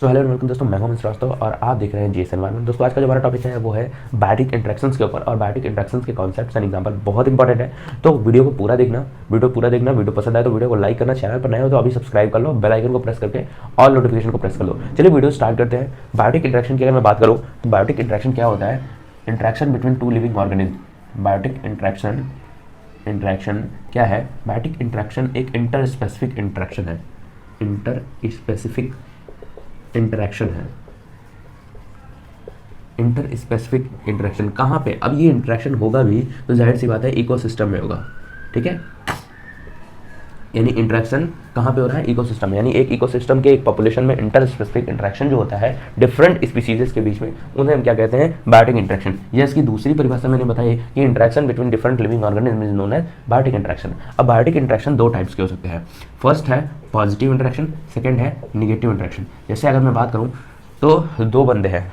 So hello welcome दोस्तों, मैं हूं श्रीवास्तव और आप देख रहे हैं जीएस एनवायरनमेंट। दोस्तों आज का जो हमारा टॉपिक है वो है बायोटिक इंटरेक्शंस के ऊपर, और बायोटिक इंटरेक्शंस के कॉन्सेप्ट्स एंड एग्जांपल बहुत इंपॉर्टेंट है। तो वीडियो को पूरा देखना, वीडियो पसंद आए तो वीडियो को लाइक करना, चैनल पर नए हो तो अभी सब्सक्राइब कर लो, बेल आइकन को प्रेस करके ऑल नोटिफिकेशन को प्रेस कर लो। चलिए वीडियो स्टार्ट करते हैं। बायोटिक इंटरेक्शन की अगर मैं बात करूँ तो बायोटिक इंटरेक्शन क्या होता है? Interaction between two living organism. Biotic interaction क्या है? बायोटिक इंटरेक्शन एक इंटर स्पेसिफिक इंटरेक्शन है। इंटर स्पेसिफिक इंटरेक्शन है। इंटर स्पेसिफिक इंटरेक्शन कहाँ पे? अब ये इंटरेक्शन होगा भी तो जाहिर सी बात है इकोसिस्टम में होगा, ठीक है। यानी इंटरेक्शन कहाँ पे हो रहा है? इकोसिस्टम में। यानी एक इकोसिस्टम के एक पॉपुलेशन में इंटर स्पेसिफिक इंटरेक्शन जो होता है डिफरेंट स्पीसीज के बीच में, उन्हें हम क्या कहते हैं? Biotic interaction. ये इसकी दूसरी परिभाषा मैंने बताई कि interaction between different living organism is known as biotic interaction. अब बायोटिक इंटरेक्शन दो टाइप्स के हो सकते हैं। फर्स्ट है पॉजिटिव इंटरेक्शन, सेकेंड है निगेटिव इंटरेक्शन। जैसे अगर मैं बात करूँ तो दो बंदे हैं,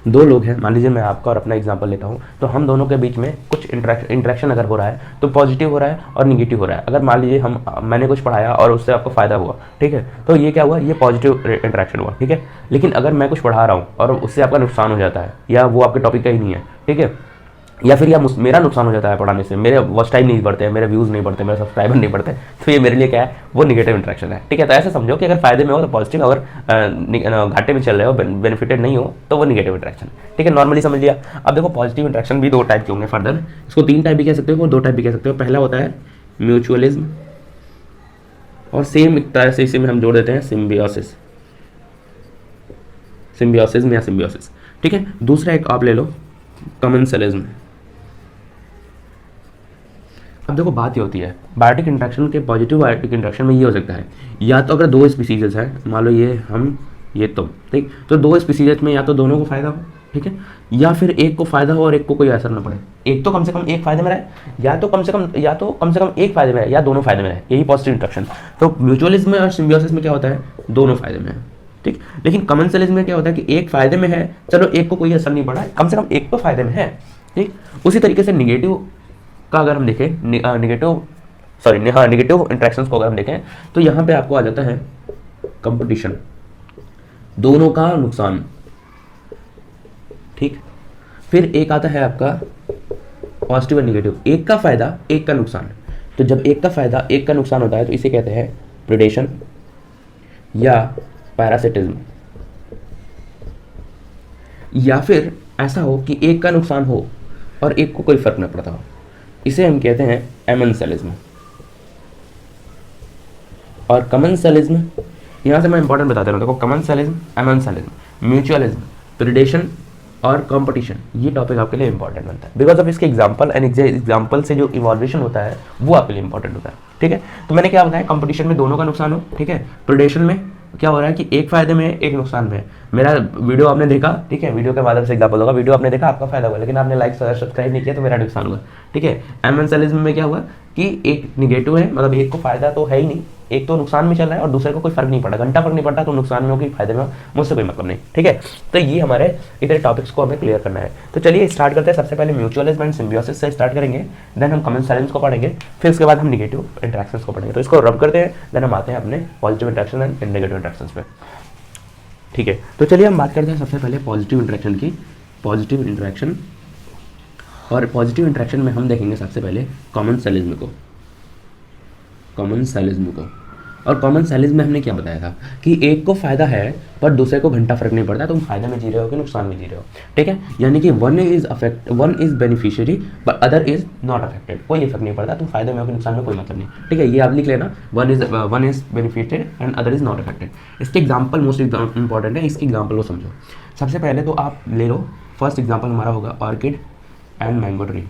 दो लोग हैं, मान लीजिए मैं आपका और अपना एग्जांपल लेता हूं, तो हम दोनों के बीच में कुछ इंटरेक्शन अगर हो रहा है तो पॉजिटिव हो रहा है और निगेटिव हो रहा है। अगर मान लीजिए मैंने कुछ पढ़ाया और उससे आपको फायदा हुआ, ठीक है, तो ये क्या हुआ? ये पॉजिटिव इंटरेक्शन हुआ, ठीक है। लेकिन अगर मैं कुछ पढ़ा रहा हूँ और उससे आपका नुकसान हो जाता है, या वो आपके टॉपिक का ही नहीं है, ठीक है, या फिर मेरा नुकसान हो जाता है पढ़ाने से, मेरे वॉच टाइम नहीं बढ़ते हैं, मेरे व्यूज़ नहीं बढ़ते, मेरे सब्सक्राइबर नहीं बढ़ते, तो ये मेरे लिए क्या है? वो निगेटिव इंटरेक्शन है, ठीक है। तो ऐसे समझो कि अगर फायदे में हो तो पॉजिटिव, अगर घाटे में चल रहे हो, बेनिफिटेड नहीं हो, तो वो निगेटिव इंटरेक्शन, ठीक है। नॉर्मली समझ लिया। अब देखो पॉजिटिव इंटरेक्शन भी दो टाइप के होंगे फर्दर, इसको तीन टाइप भी कह सकते हो और दो टाइप भी कह सकते हो। पहला होता है म्यूचुअलिज्म, और सेम एक तरह से इसी में हम जोड़ देते हैं सिम्बियोसिस, सिम्बियोसिस या सिम्बियोसिस, ठीक है। दूसरा एक आप ले लो कमेंसलिज्म। अब देखो बात ये होती है बायोटिक इंटरेक्शन के, पॉजिटिव बायोटिक इंटरेक्शन में ये हो सकता है, या तो अगर दो स्पीसीज हैं, मान लो ये हम ये तुम, ठीक, तो दो स्पीसीज में या तो दोनों को फायदा हो, ठीक है, या फिर एक को फायदा हो और एक को कोई असर ना पड़े। एक तो कम से कम एक फायदे में रहे, या तो कम से कम एक फायदे में रहे, या दोनों फायदे में रहे, यही पॉजिटिव इंटरेक्शन। तो म्यूचुअलिज्म में और सिम्बियोसिस में क्या होता है? दोनों फायदे में है, ठीक। लेकिन कमेंसलिज्म में क्या होता है कि एक फायदे में है, चलो एक को कोई असर नहीं पड़ा, कम से कम एक तो फायदे में है, ठीक। उसी तरीके से निगेटिव का अगर हम देखें, निगेटिव इंटरेक्शंस को अगर हम देखें तो यहाँ पे आपको आ जाता है कंपटीशन, दोनों का नुकसान, ठीक। फिर एक आता है आपका पॉजिटिव और निगेटिव, एक का फायदा एक का नुकसान। तो जब एक का फायदा एक का नुकसान होता है तो इसे कहते हैं प्रेडेशन या पैरासिटिज्म। या फिर ऐसा हो कि एक का नुकसान हो और एक को कोई फर्क न पड़ता हो, इसे हम कहते हैं एमेंसलिज्म। और कमेंसलिज्म, यहाँ से मैं इंपॉर्टेंट बताता हूँ, देखो कमेंसलिज्म, एमेंसलिज्म, म्यूचुअलिज्म, प्रेडेशन और कंपटीशन, ये टॉपिक आपके लिए इंपॉर्टेंट बनता है बिकॉज ऑफ इसके एग्जांपल एंड एग्जांपल से जो इवॉल्यूशन होता है वो आपके लिए इंपॉर्टेंट होता है, ठीक है। तो मैंने क्या बताया, कंपटीशन में दोनों का नुकसान हो, ठीक है। प्रेडेशन में क्या हो रहा है कि एक फायदे में एक नुकसान में। मेरा वीडियो आपने देखा, ठीक है, वीडियो के माध्यम से एग्जांपल होगा, वीडियो आपने देखा, आपका फायदा हुआ, लेकिन आपने लाइक सब्सक्राइब नहीं किया तो मेरा नुकसान हुआ, ठीक है। एमेंसलिज्म में क्या हुआ कि एक निगेटिव है, मतलब एक को फायदा तो है ही नहीं, एक तो नुकसान में चल रहा है और दूसरे को कोई फर्क नहीं पड़ा, घंटा फर्क नहीं पड़ता, तो नुकसान में हो कि फायदे में हो, मुझसे कोई मतलब नहीं, ठीक है। तो ये हमारे इतने टॉपिक्स को हमें क्लियर करना है। तो चलिए स्टार्ट करते हैं। सबसे पहले म्यूचुअलिज्म एंड सिम्बियोसिस से स्टार्ट करेंगे, देन हम कमेंसलिज्म को पढ़ेंगे, फिर उसके बाद हम निगेटिव इंटरेक्शंस को पढ़ेंगे। तो इसको रब करते हैं, देन हम आते हैं अपने positive interaction and negative interactions पे, ठीक है। तो चलिए हम बात करते हैं सबसे पहले पॉजिटिव इंटरेक्शन की। पॉजिटिव इंटरेक्शन, और पॉजिटिव इंटरेक्शन में हम देखेंगे सबसे पहले कमेंसलिज्म को। और कमेंसलिज्म में हमने क्या बताया था कि एक को फायदा है पर दूसरे को घंटा फर्क नहीं पड़ता, तुम फायदा में जी रहे हो कि नुकसान में जी रहे हो, ठीक है। यानी कि one is beneficiary but other is not affected, कोई फर्क नहीं पड़ता, तुम फायदे में हो कि नुकसान में, कोई मतलब नहीं, ठीक है। ये आप लिख लेना, one is benefited and other is not affected. इसके एग्जाम्पल मोस्ट इंपॉर्टेंट है, इसके एग्जाम्पल को समझो। सबसे पहले तो आप ले लो, फर्स्ट एग्जाम्पल हमारा होगा ऑर्किड एंड मैंगो ट्री।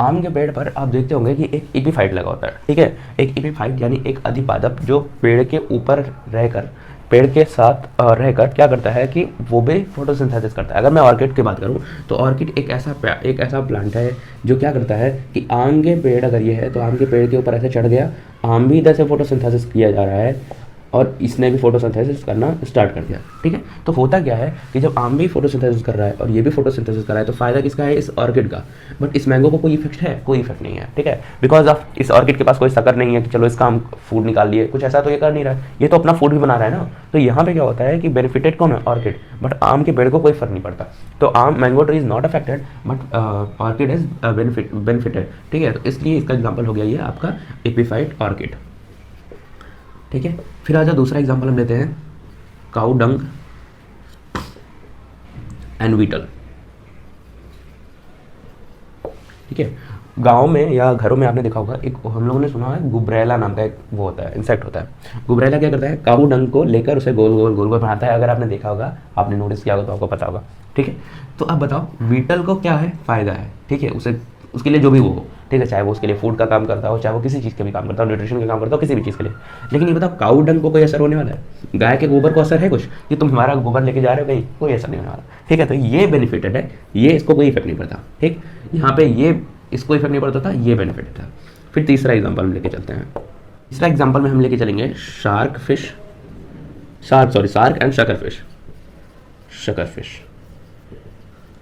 आम के पेड़ पर आप देखते होंगे कि एक एपीफाइट लगा होता है, ठीक है। एक एपीफाइट यानी एक अधिपादप जो पेड़ के ऊपर रहकर, पेड़ के साथ रहकर क्या करता है कि वो भी फोटोसिंथेसिस करता है। अगर मैं ऑर्किड की बात करूं तो ऑर्किड एक ऐसा प्लांट है जो क्या करता है कि आम के पेड़ अगर ये है तो आम के पेड़ के ऊपर ऐसे चढ़ गया, आम भी इधर से फोटोसिंथेसिस किया जा रहा है, और इसने भी फोटोसिंथेसिस करना स्टार्ट कर दिया, ठीक है। तो होता क्या है कि जब आम भी फोटोसिंथेसिस कर रहा है और ये भी फोटोसिंथेसिस कर रहा है, तो फायदा किसका है? इस ऑर्किड का। बट इस मैंगो को कोई इफेक्ट है? कोई इफेक्ट नहीं है, ठीक है। बिकॉज ऑफ इस ऑर्किड के पास कोई शक्कर नहीं है कि चलो इसका हम फूड निकाल लिए, कुछ ऐसा तो ये कर नहीं रहा है, ये तो अपना फूड भी बना रहा है ना। तो यहाँ पे क्या होता है कि बेनिफिटेड कौन है? ऑर्किड। बट आम के पेड़ को कोई फर्क नहीं पड़ता। तो आम mango tree is not affected but orchid is benefited, ठीक है। तो इसलिए इसका एग्जाम्पल हो गया ये आपका एपिफाइट ऑर्किड, ठीक है। फिर आजा दूसरा एग्जांपल हम लेते हैं, काऊ डंग एंड वीटल, ठीक है। गांव में या घरों में आपने देखा होगा, एक हम लोगों ने सुना है गुबरैला नाम का एक वो होता है, इंसेक्ट होता है। गुबरैला क्या करता है? काऊ डंग को लेकर उसे गोल गोल गोल गोल बनाता है। अगर आपने देखा होगा, आपने नोटिस किया होगा तो आपको पता होगा, ठीक है। तो अब बताओ वीटल को क्या है फायदा है, ठीक है, उसे उसके लिए जो भी वो हो, ठीक है, चाहे वो उसके लिए फूड का काम करता हो, चाहे वो किसी चीज़ का भी काम करता हो, न्यूट्रिशन का काम करता हो, किसी भी चीज़ के लिए। लेकिन ये बताओ काऊ डंग को कोई असर होने वाला है? गाय के गोबर को असर है कुछ कि तुम हमारा गोबर लेके जा रहे हो कहीं? कोई असर नहीं होने वाला, ठीक है। तो ये बेनिफिटेड है, ये इसको कोई इफेक्ट नहीं पड़ता, ठीक। यहाँ पे ये इसको इफेक्ट नहीं पड़ता था, ये बेनिफिट था। फिर तीसरा एग्जाम्पल हम लेके चलते हैं। तीसरा एग्जाम्पल में हम लेके चलेंगे शार्क एंड शकर फिश।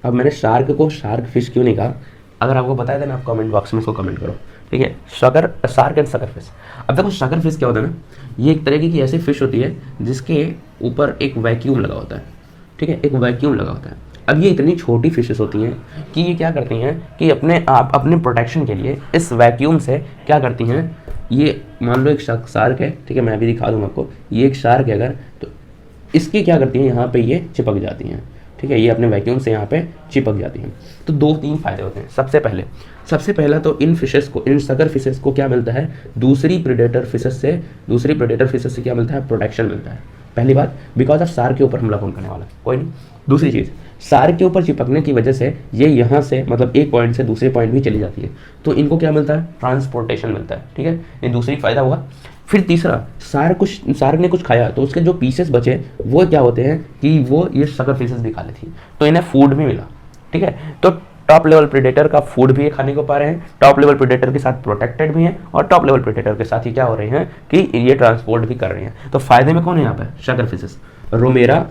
अब मैंने शार्क को शार्क फिश क्यों नहीं कहा? अगर आपको बताया था ना, आप कमेंट बॉक्स में इसको कमेंट करो, ठीक है। Shark and Shankar fish. अब देखो शकर फिश क्या होता है ना, ये एक तरीके की ऐसी फिश होती है जिसके ऊपर एक वैक्यूम लगा होता है, ठीक है, एक वैक्यूम लगा होता है। अब ये इतनी छोटी फिशेस होती हैं कि ये क्या करती हैं कि अपने प्रोटेक्शन के लिए इस वैक्यूम से क्या करती हैं, ये मान लो एक शार्क है, ठीक है, मैं अभी दिखा दूँगा आपको, ये एक शार्क है अगर, तो इसकी क्या करती हैं, यहाँ पे ये चिपक जाती हैं, ठीक है, ये अपने वैक्यूम से यहाँ पे चिपक जाती हैं। तो 2-3 फायदे होते हैं। सबसे पहला तो इन शकर फिशेस को क्या मिलता है? दूसरी प्रेडेटर फिशेस से क्या मिलता है? प्रोटेक्शन मिलता है। पहली बात, बिकॉज ऑफ शार्क के ऊपर हमला कौन करने वाला है? कोई नहीं। दूसरी चीज़, शार्क के ऊपर चिपकने की वजह से ये यहाँ से मतलब एक पॉइंट से दूसरे पॉइंट भी चली जाती है, तो इनको क्या मिलता है? ट्रांसपोर्टेशन मिलता है, ठीक है। ये दूसरी फायदा हुआ। फिर तीसरा, शार्क ने कुछ खाया तो उसके जो पीसेस बचे वो क्या होते हैं कि वो ये शकर फिशेस भी खा लेती, तो इन्हें फूड भी मिला, ठीक है। तो टॉप लेवल प्रेडेटर का फूड भी ये खाने को पा रहे हैं, टॉप लेवल प्रेडेटर के साथ प्रोटेक्टेड भी हैं, और टॉप लेवल प्रेडेटर के साथ ही क्या हो रहे हैं कि ये ट्रांसपोर्ट भी कर रहे हैं। तो फायदे में कौन है यहाँ पे? शकर फिशेस, रोमेरा,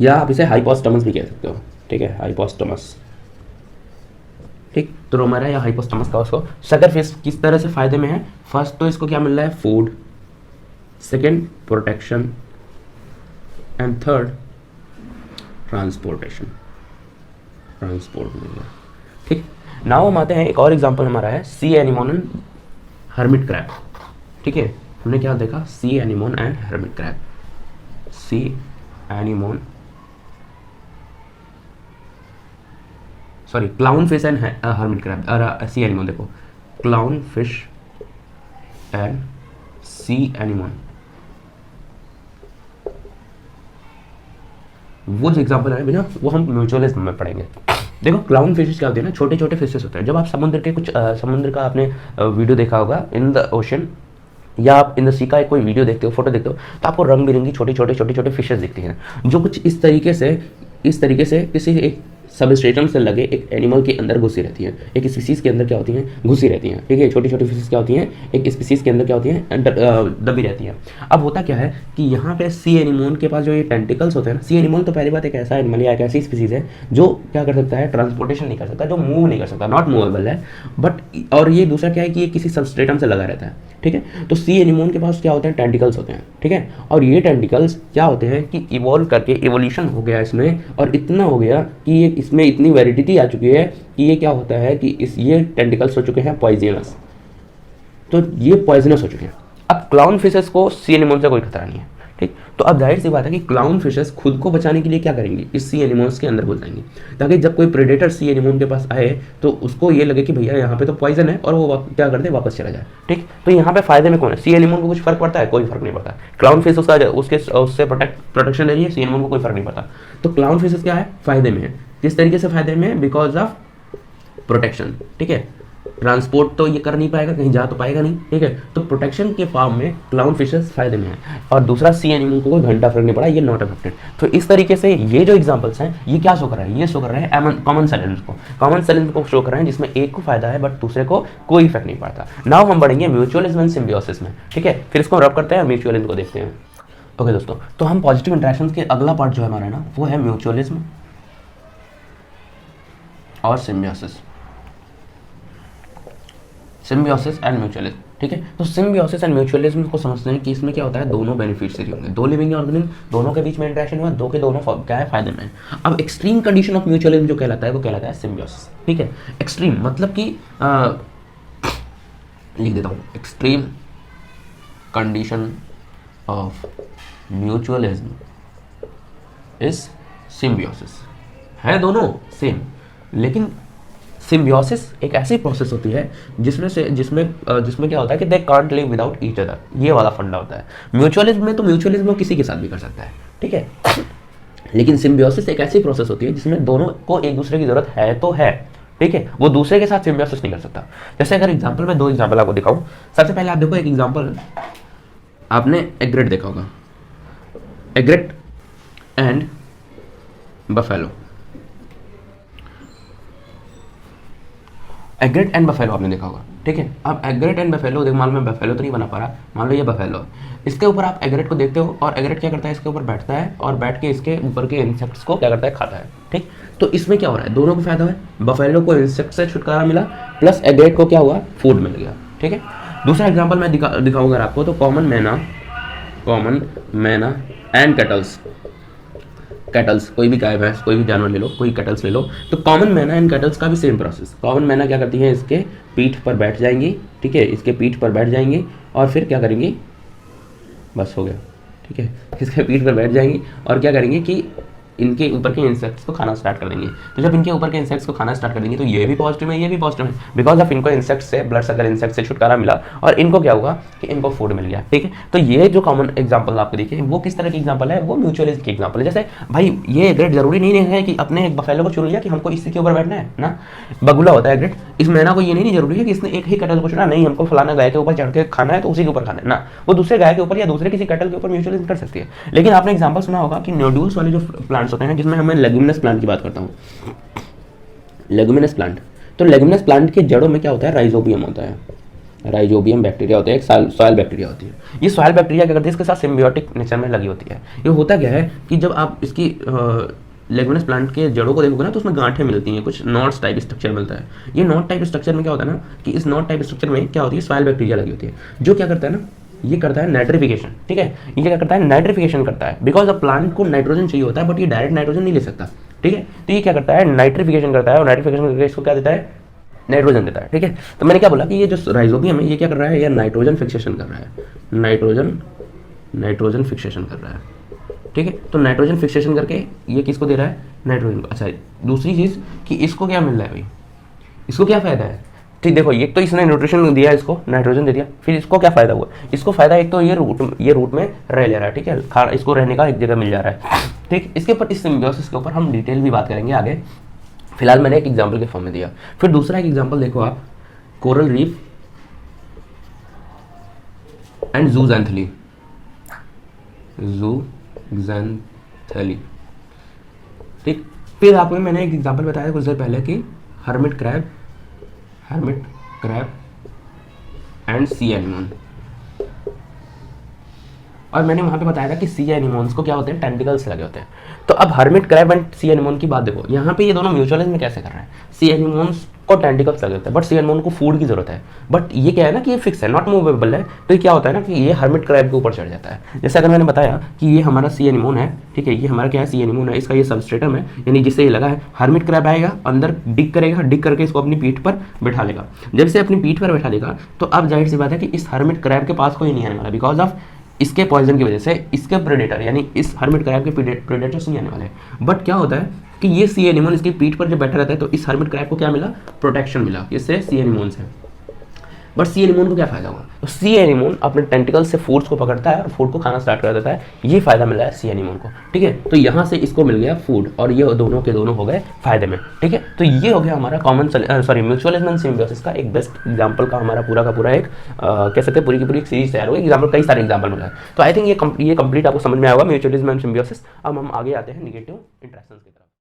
या आप इसे हाइपोस्टमस भी कह सकते हो, ठीक है, हाइपोस्टमस, ठीक। तो रोमेरा या हाइपोस्टमस का उसको शकर फिश किस तरह से फायदे में है? फर्स्ट तो इसको क्या मिल रहा है? Food, second protection, and third transport मिल गया, ठीक। नाउ हम आते हैं, एक और एग्जांपल हमारा है sea anemone and hermit crab, ठीक है। हमने क्या देखा? Sea anemone and hermit crab, sea anemone, sorry, clown fish and hermit crab, sea anemone, देखो clown fish and sea anemone, वो जो एग्जाम्पल है भैया वो हम म्यूचुअलिज्म में पढ़ेंगे। देखो क्लाउन फिशेस क्या होती है ना, छोटे छोटे फिशेस होते हैं। जब आप समुद्र का आपने वीडियो देखा होगा इन द ओशन, या आप इन द सी का कोई वीडियो देखते हो, फोटो देखते हो, तो आपको रंग बिरंगी छोटी छोटे फिशेस दिखती हैं, जो कुछ इस तरीके से किसी एक सबस्ट्रेटम से लगे एक एनिमल के अंदर घुसी रहती हैं, एक स्पीसीज के अंदर क्या होती हैं? घुसी रहती हैं, ठीक है। छोटी फिशेस क्या होती हैं? एक स्पीसीज के अंदर क्या होती हैं? दबी रहती हैं। अब होता क्या है कि यहाँ पे सी एनिमोन के पास जो ये टेंटिकल्स होते हैं ना, सी एनिमोन तो पहली बात एक ऐसा एनिमल या एक ऐसी स्पीसीज है जो क्या कर सकता है? ट्रांसपोर्टेशन नहीं कर सकता, जो मूव नहीं कर सकता, नॉट मूवेबल है। बट और ये दूसरा क्या है कि ये किसी सबस्ट्रेटम से लगा रहता है, ठीक है। तो सी एनिमोन के पास क्या होते हैं? टेंटिकल्स होते हैं, ठीक है। और ये टेंटिकल्स क्या होते हैं कि इवॉल्व करके इवोल्यूशन हो गया इसमें, और इतना हो गया कि ये इसमें इतनी वेरिडिटी आ चुकी है कि ये क्या होता है कि ये टेंटिकल्स हो चुके हैं पॉइजनस, तो ये पॉइजनस हो चुके हैं। अब क्लाउन फिशेस को सी एनिमोन से कोई खतरा नहीं है, ठीक। तो अब जाहिर सी बात है कि क्लाउन फिशेस खुद को बचाने के लिए क्या करेंगी? इस सी एनिमोन्स के अंदर घुस जाएंगी, ताकि जब कोई प्रेडेटर सी एनिमोन के पास आए तो उसको ये लगे कि भैया यहाँ पे तो पॉइजन है, और वो क्या कर दे? वापस चला जाए, ठीक। तो यहाँ पे फायदे में कौन है? सी एनिमोन को कुछ फर्क पड़ता है? कोई फर्क नहीं पड़ता। क्लाउन फिश उससे प्रोटेक्शन ले रही है, सी एनिमोन को कोई फर्क नहीं पड़ता। तो क्लाउन फिशेस क्या है? फायदे में है। किस तरीके से फायदे में? बिकॉज ऑफ प्रोटेक्शन, ठीक है, ट्रांसपोर्ट तो ये कर नहीं पाएगा, कहीं जा तो पाएगा नहीं, ठीक है। तो प्रोटेक्शन के फॉर्म में क्लाउन फिशेस फायदे में है। और दूसरा सी एनिमल को कोई घंटा फर्क नहीं पड़ा, ये नॉट अफेक्टेड। तो इस तरीके से ये जो एग्जांपल्स हैं ये क्या शो कर रहा है, ये शो कर रहे हैं कॉमन सेलेंस को, कॉमन सेलेंस को शो कर रहे हैं जिसमें एक को फायदा है बट दूसरे को कोई इफेक्ट नहीं पड़ता। नाउ हम बढ़ेंगे म्यूचुअलिज्म एंड सिम्बियोसिस में, ठीक है। फिर इसको रब करते हैं, म्यूचुअलिज्म को देखते हैं। ओके दोस्तों, तो हम पॉजिटिव इंटरेक्शंस के अगला पार्ट जो है हमारा ना वो है म्यूचुअलिज्म और सिम्बियोसिस, सिम्बियोसिस एंड म्यूचुअलिज्म, ठीक है। तो सिम्बियोसिस एंड म्यूचुअलिज्म को समझते हैं कि इसमें क्या होता है, दोनों बेनिफिशियरी होंगे, दो लिविंग ऑर्गेनिज्म, दोनों के बीच में इंटरेक्शन हुआ, दो के दोनों क्या है, फायदे में। अब एक्सट्रीम कंडीशन ऑफ म्यूचुअलिज्म जो कहलाता है वो कहलाता है सिम्बियोसिस, ठीक है। एक्सट्रीम मतलब कि लिख देता हूँ, extreme condition of mutualism is symbiosis, है दोनों सेम, लेकिन सिम्बियोसिस एक ऐसी प्रोसेस होती है जिसमें क्या होता है कि they can't live without each other, ये वाला फंडा होता है। म्यूचुअलिज्म में तो म्यूचुअलिज्म वो किसी के साथ भी कर सकता है, ठीक है। लेकिन सिम्बियोसिस एक ऐसी प्रोसेस होती है जिसमें दोनों को एक दूसरे की जरूरत है तो है, ठीक है, वो दूसरे के साथ सिम्बियोसिस नहीं कर सकता। जैसे अगर एग्जाम्पल में दो एग्जाम्पल आपको दिखाऊं, सबसे पहले आप देखो एक एग्जाम्पल, आपने एग्रेट देखा होगा, एग्रेट एंड बफेलो, एग्रेट एंड बफेलो आपने देखा होगा, ठीक है। अब एग्रेट एंड बफेलो, देख मान लो मैं बफेलो तो नहीं बना पा रहा, मान लो ये बफेलो है, इसके ऊपर आप एग्रेट को देखते हो और एग्रेट क्या करता है, इसके ऊपर बैठता है और बैठ के इसके ऊपर के इंसेक्ट्स को क्या करता है, खाता है, ठीक। तो इसमें क्या हो रहा है, दोनों को फायदा है, बफेलो को इंसेक्ट से छुटकारा मिला प्लस एग्रेट को क्या हुआ, फूड मिल गया, ठीक है। दूसरा एग्जाम्पल मैं दिखाऊंगा आपको, तो कॉमन मैना एंड कैटल्स, कोई भी गाय भैंस कोई भी जानवर ले लो, कोई कैटल्स ले लो, तो कॉमन मैना एंड कैटल्स का भी सेम प्रोसेस। कॉमन मैना क्या करती है, इसके पीठ पर बैठ जाएंगी, ठीक है, इसके पीठ पर बैठ जाएंगी और फिर क्या करेंगी, बस हो गया, ठीक है, इसके पीठ पर बैठ जाएंगी और क्या करेंगे कि इनके ऊपर के इंसेक्ट्स को खाना स्टार्ट कर देंगे। तो जब इनके ऊपर के इंसेक्ट्स को खाना स्टार्ट कर देंगे तो ये भी पॉजिटिव है, ये भी पॉजिटिव है, बिकॉज ऑफ इनको इंसेक्ट से, ब्लड सकर इंसेक्ट से छुटकारा मिला और इनको क्या हुआ कि इनको फूड मिल गया, ठीक है। तो ये जो कॉमन एग्जांपल आपको देखिए वो किस तरह की एग्जांपल है, वो म्यूचुअलिज्म की एग्जांपल है। जैसे भाई ये एग्रेट जरूरी नहीं है कि अपने एक बफेलो को चुन लिया कि हमको इसी के ऊपर बैठना है ना, बगुला होता है एग्रेट, इस मैना को ये नहीं जरूरी है कि इसने एक ही कैटल को चुना, नहीं हमको फलाना गाय के ऊपर चढ़ के खाना है तो उसी के ऊपर खाना है ना, वो दूसरे गाय के ऊपर या दूसरे किसी कैटल के ऊपर म्यूचुअलिज्म कर सकती है। लेकिन आपने एग्जांपल सुना होगा कि नोड्यूल्स वाले जो प्लांट्स होते हैं, जिसमें हमें लेगुमिनस प्लांट की बात करता हूँ, लेगुमिनस प्लांट, तो लेगुमिनस प्लांट के जड़ों में क्या होता है, राइजोबियम होता है, राइजोबियम बैक्टीरिया होता है, एक सॉइल बैक्टीरिया होती है। ये सॉइल बैक्टीरिया क्या करती है, इसके साथ सिम्बियोटिक नेचर में लगी होती है। ये होता क्या है कि जब आप इसकी लेगुमिनस प्लांट के जड़ों को देखोगे ना तो उसमें गांठें मिलती हैं, कुछ नॉट्स टाइप स्ट्रक्चर मिलता है। ये नॉट टाइप स्ट्रक्चर में क्या होता है ना कि इस नॉट टाइप स्ट्रक्चर में क्या होती है, सॉइल बैक्टीरिया लगी होती है, जो क्या करता है ना, ये करता है नाइट्रिफिकेशन, ठीक है, ये क्या करता है, नाइट्रिफिकेशन करता है, बिकॉज ऑफ प्लांट को नाइट्रोजन चाहिए होता है बट ये डायरेक्ट नाइट्रोजन नहीं ले सकता, ठीक है। तो ये क्या करता है, नाइट्रिफिकेशन करता है और नाइट्रिफिकेशन करके इसको क्या देता है, नाइट्रोजन देता है, ठीक है। तो मैंने क्या बोला कि ये जो राइजोबियम है ये क्या कर रहा है, ये नाइट्रोजन फिक्सेशन कर रहा है, नाइट्रोजन फिक्सेशन कर रहा है, ठीक है। तो नाइट्रोजन फिक्सेशन करके ये किसको दे रहा है, नाइट्रोजन को। अच्छा दूसरी चीज़ कि इसको क्या मिल रहा है भाई, इसको क्या फ़ायदा है, ठीक, देखो ये तो इसने न्यूट्रिशन दिया, इसको नाइट्रोजन दे दिया, फिर इसको क्या फ़ायदा हुआ, इसको फ़ायदा एक तो ये रूट में रह ले रहा है, ठीक है, इसको रहने का एक जगह मिल जा रहा है, ठीक। इसके ऊपर इस सिम्बियोसिस के ऊपर हम डिटेल भी बात करेंगे आगे, फिलहाल मैंने एक एग्जाम्पल के फॉर्म में दिया। फिर दूसरा एक एग्जाम्पल देखो आप, कोरल रीफ एंड जूज़ैंथली, ठीक। फिर आपको मैंने एक एग्जाम्पल बताया कुछ देर पहले कि hermit crab and C anemone, और मैंने वहां पे बताया था कि सी एनिमोन्स को क्या होते हैं, टेंटिकल्स लगे होते हैं। तो अब hermit crab and C anemone की बात देखो, यहाँ पे ये दोनों म्यूचुअलिज्म में कैसे कर रहे हैं, सी एनिमोन्स को टेंटिकल्स लगे होते हैं बट सी एनिमोन को फूड की जरूरत है, बट ये क्या है ना कि ये फिक्स है, नॉट मूवेबल है। तो ये क्या होता है ना कि ये हर्मिट क्रैब के ऊपर चढ़ जाता है। जैसे अगर मैंने बताया कि ये हमारा सी एनिमोन है, ठीक है, ये हमारा क्या है, सी एनिमोन है, इसका ये सबस्ट्रेटम है, यानी जिससे ये लगा है, हर्मिट क्रैब आएगा अंदर, डिग करेगा, डिग करके इसको अपनी पीठ पर बैठा लेगा। जब इसे अपनी पीठ पर बैठा लेगा तो अब जाहिर सी बात है कि इस हर्मिट क्रैब के पास कोई नहीं आने वाला, बिकॉज ऑफ इसके पॉइजन की वजह से, इसके प्रेडेटर यानी इस हर्मिट क्रैब के प्रेडेटर्स नहीं आने वाले। बट क्या होता है कि ये सी एनिमोन इसकी पीठ पर जब बैठा रहता है तो इस हर्मिट क्रैब को क्या मिला, प्रोटेक्शन मिला, इससे सी एनिमोन से। बट सी एनिमोन को क्या फायदा होगा, तो सी एनिमोन अपने टेंटिकल से फूड्स को पकड़ता है और फूड को खाना स्टार्ट कर देता है, ये फायदा मिला है सी एनिमोन को, ठीक है। तो यहाँ से इसको मिल गया फूड और ये दोनों के दोनों हो गए फायदे में, ठीक है। तो ये हो गया हमारा म्यूचुअलिज्म एंड सिम्बियोसिस का एक बेस्ट एग्जाम्पल का हमारा पूरा का पूरा एक कह सकते हैं पूरी की पूरी एक सीरीज तैयार हो गई, एग्जाम्पल कई सारे एग्जाम्पल मिला है। तो आई थिंक ये कंप्लीट आपको समझ में आया होगा म्यूचुअलिज्म एंड सिम्बियोसिस। अब हम आगे आते हैं निगेटिव इंटरेक्शंस की तरफ।